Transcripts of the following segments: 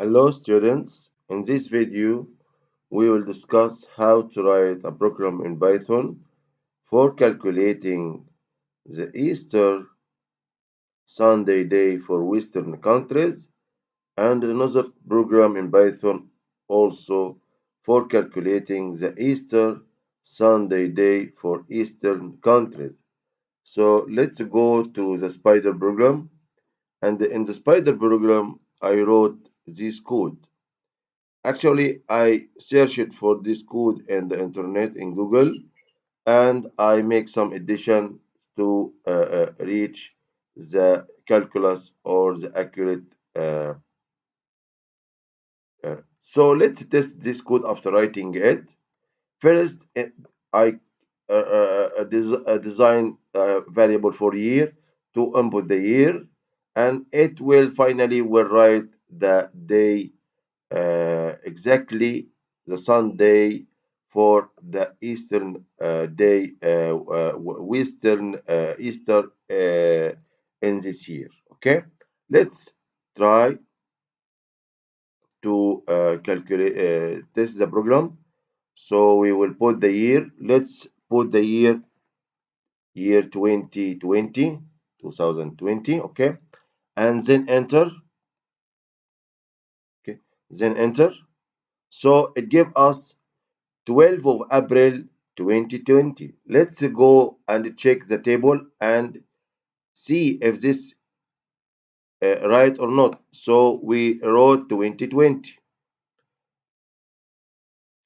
Hello students, in this video we will discuss how to write a program in Python for calculating the Easter Sunday day for Western countries and another program in Python also for calculating the Easter Sunday day for Eastern countries. So let's go to the Spider program, and in the Spider program I wrote this code. Actually, I searched for this code in the internet in Google, and I make some addition to reach the calculus or the accurate. So let's test this code after writing it. First, I design a variable for year to input the year, and it will finally will write the day exactly the Sunday for the Eastern day, Western Easter in this year. Okay, let's try to calculate test the program. So we will put the year. Let's put the year 2020, 2020. Okay, and then enter. Okay, then enter. So it gives us 12th of April 2020. Let's go and check the table and see if this right or not. So we wrote 2020.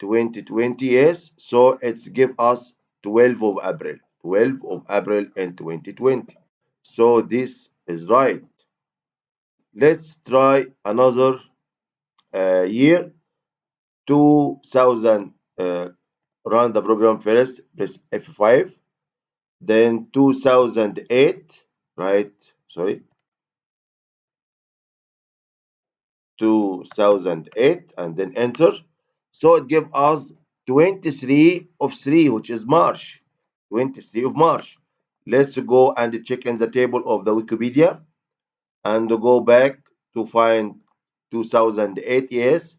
2020, yes. So it's give us 12th of April. 12th of April in 2020. So this is right. Let's try another year. 2000. Run the program first. Press F5. Then 2008, right? Sorry, 2008, and then enter. So it gives us 23 of 3, which is March. 23 of March. Let's go and check in the table of the Wikipedia and go back to find 2008, yes.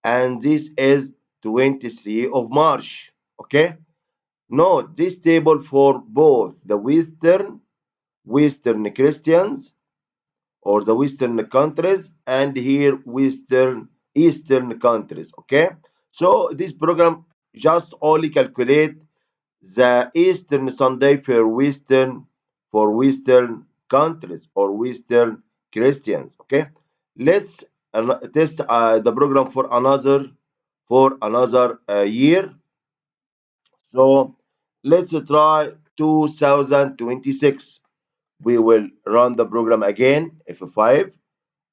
And this is 23 of March. Okay. Note this table for both the Western Christians or the Western countries, and here Eastern countries. Okay, so this program just only calculate the Eastern Sunday for Western countries or Western Christians. Okay, let's test the program for another year. So let's try 2026. We will run the program again, F5,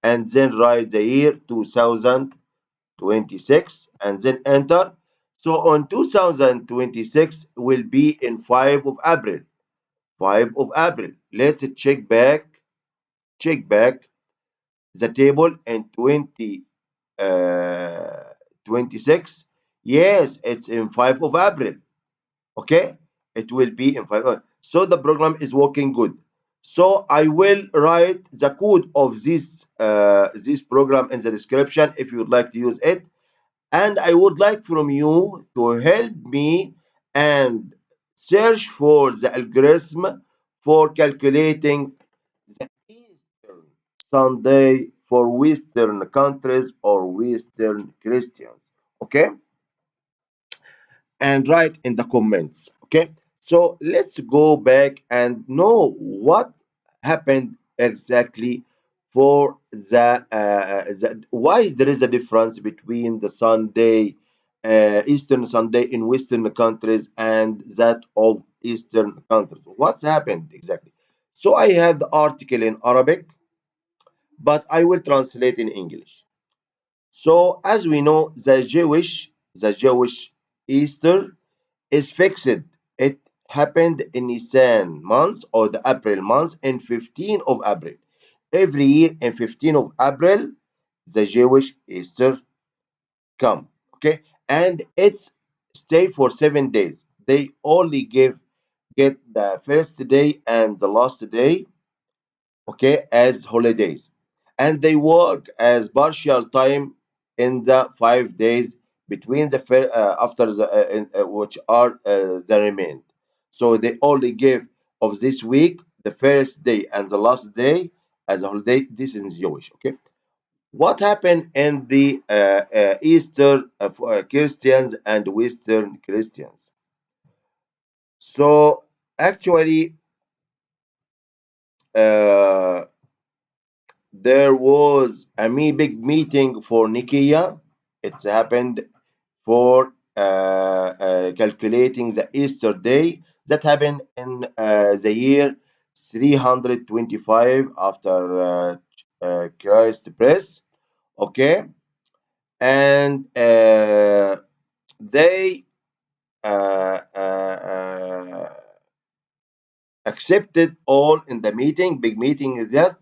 and then write the year 2026 and then enter. So on 2026 will be in 5 of April. 5 of April. Let's check back the table in 26. Yes, it's in 5 of April. Okay, it will be in 5. So the program is working good. So I will write the code of this program in the description if you would like to use it, and I would like from you to help me and search for the algorithm for calculating the Eastern Sunday for Western countries or Western Christians. Okay, and write in the comments. Okay, so let's go back and know what happened exactly for the why there is a difference between the Sunday, Eastern Sunday in Western countries and that of Eastern countries. What's happened exactly? So I have the article in Arabic, but I will translate in English. So as we know, the Jewish Easter is fixed. It happened in Nisan month or the April month in 15 of April. Every year in 15 of April, the Jewish Easter come. Okay, and it's stay for 7 days. They only get the first day and the last day, okay, as holidays. and they work as partial time in the 5 days between the after the which are the remained. So they only give of this week the first day and the last day as a holiday. This is Jewish. Okay, what happened in the Eastern Christians and Western Christians? So actually, uh, there was a big meeting for Nicaea. It's happened for calculating the Easter day. That happened in the year 325 after Christ birth. Okay, and they accepted all in the meeting. Big meeting is that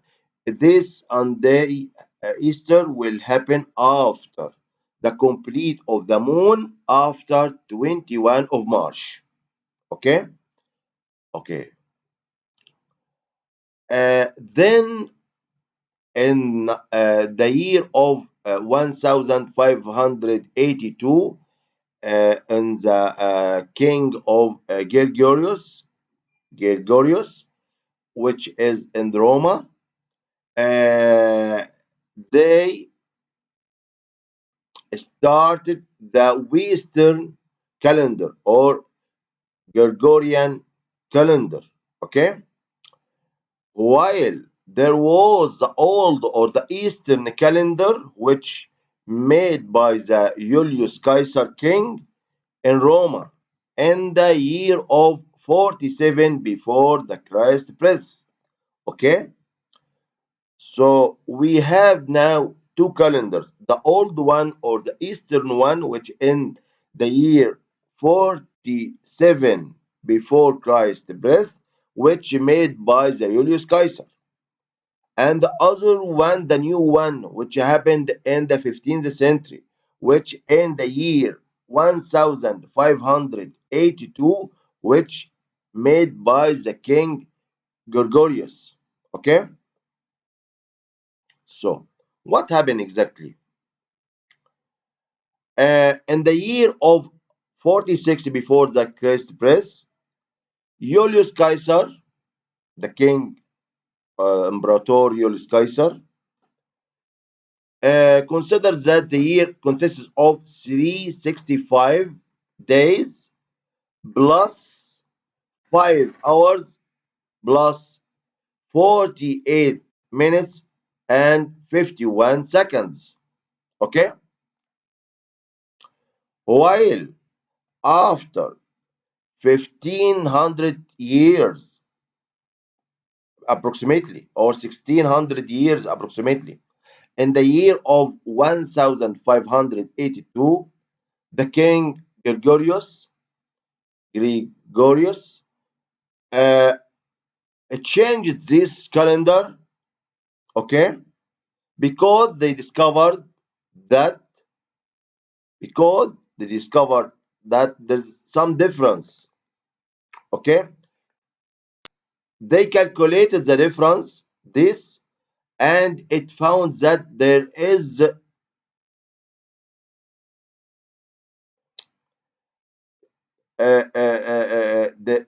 this on day Easter will happen after the complete of the moon after 21 of March. Okay, okay. Then in the year of 1582, in the king of Gregorius, which is in Roma, uh, they started the Western calendar or Gregorian calendar. Okay, while there was the old or the Eastern calendar, which made by the Julius Caesar king in Roma in the year of 47 before the Christ birth. Okay, so we have now two calendars, the old one or the Eastern one, which in the year 47 before Christ's birth, which made by the Julius Caesar, and the other one, the new one, which happened in the 15th century, which in the year 1582, which made by the King Gregorius. Okay, so what happened exactly? In the year of 46 before the Christ birth, Julius Caesar, the king, Imperator Julius Caesar, considers that the year consists of 365 days plus 5 hours plus 48 minutes and 51 seconds. Okay? While after 1500 years approximately, or 1600 years approximately, in the year of 1582, the king Gregorius uh, changed this calendar, okay, because they discovered that because they discovered that there's some difference, okay. They calculated the difference, this, and it found that there is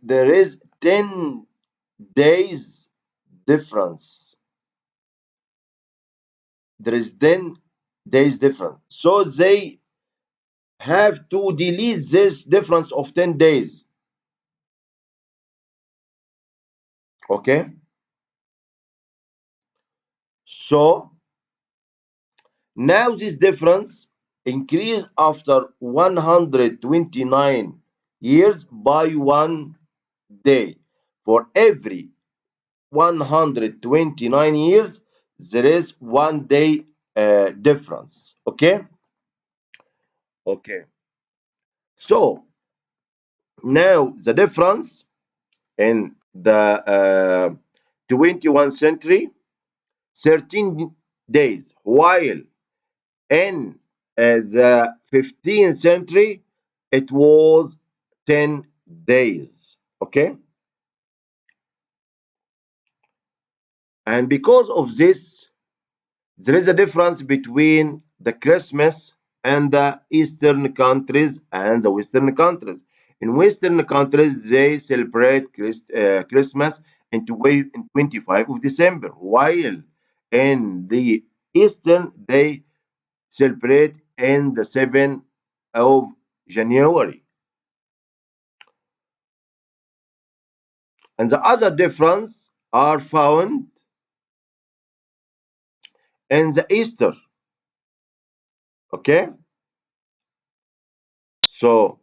there is 10 days difference. There is 10 days difference. So they have to delete this difference of 10 days. Okay. So now this difference increase after 129 years by 1 day. For every 129 years, there is 1 day difference. Okay. Okay. So now the difference in the 21st century, 13 days, while in the 15th century, it was 10 days. Okay? And because of this, There is a difference between the Christmas and the Eastern countries and the Western countries. In Western countries, they celebrate Christmas in 25 of December, while in the Eastern, they celebrate in the 7th of January. And the other difference are found in the Easter. Okay, so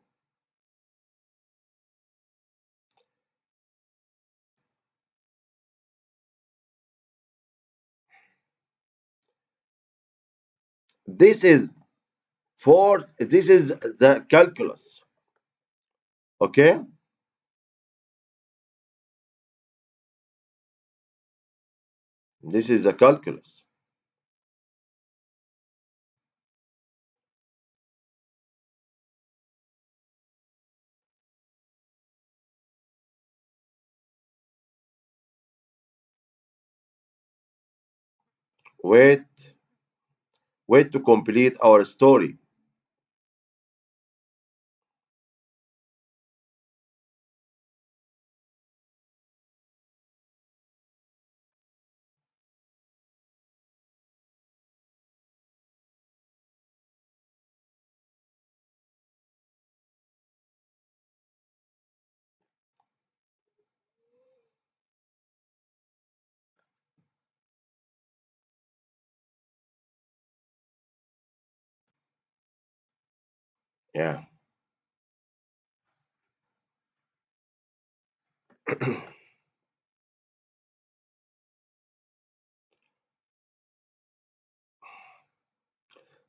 this is this is the calculus. Okay, this is the calculus. Wait, wait to complete our story. Yeah.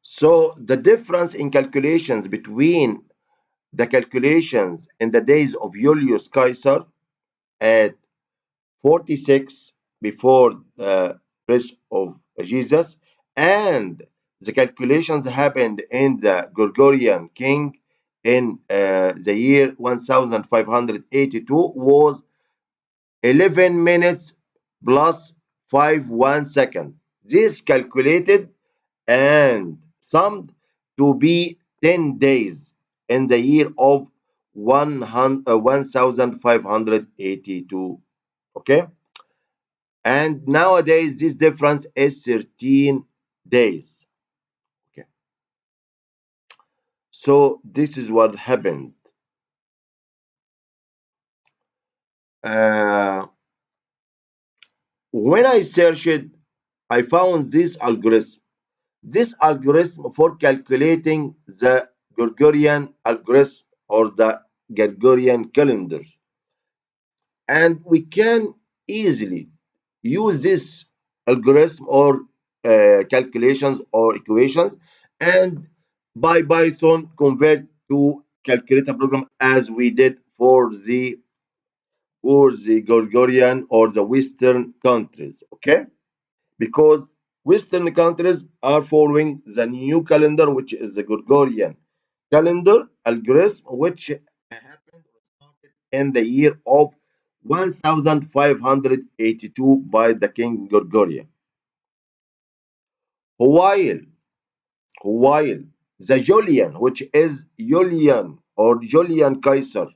So the difference in calculations between the calculations in the days of Julius Caesar at 46 before the birth of Jesus and the calculations happened in the Gregorian king in the year 1582 was 11 minutes plus 5 1 seconds. This calculated and summed to be 10 days in the year of 1582. Okay, and nowadays this difference is 13 days. Okay, so this is what happened. uh, when I searched, I found this algorithm. This algorithm for calculating the Gregorian algorithm or the Gregorian calendar. And we can easily use this algorithm or calculations or equations and by Python convert to calculator program as we did for the Gregorian or the Western countries. Okay, because Western countries are following the new calendar, which is the Gregorian calendar algorithm, which happened in the year of 1582 by the King Gregorian. While, while the Julian, which is Julian or Julian Caesar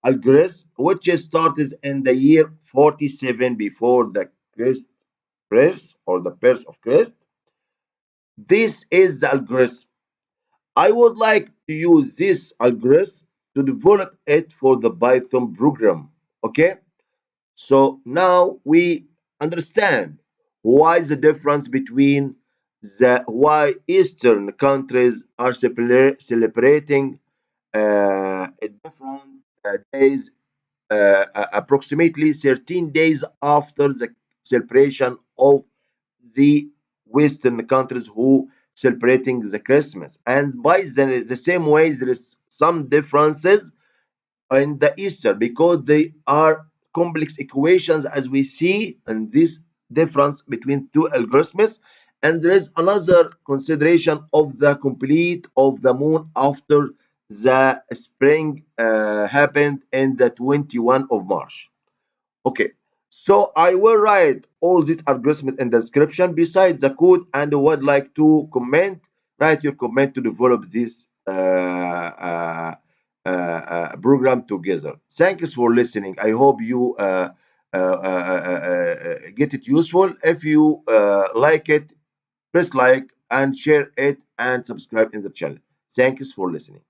algorithm, which started in the year 47 before the Christ birth or the birth of Christ, this is the algorithm. I would like to use this algorithm to develop it for the Python program. Okay, so now we understand why the difference between the why Eastern countries are celebrating different days, approximately 13 days after the celebration of the Western countries who celebrating the Christmas. And by the same way, there is some differences in the Easter because they are complex equations as we see and this difference between two algorithms. And there is another consideration of the complete of the moon after the spring happened in the 21 of March. Okay, So I will write all these algorithms in the description besides the code, and would like to comment, write your comment to develop this program together. Thanks for listening. I hope you get it useful. If you like it, press like and share it and subscribe in the channel. Thanks for listening.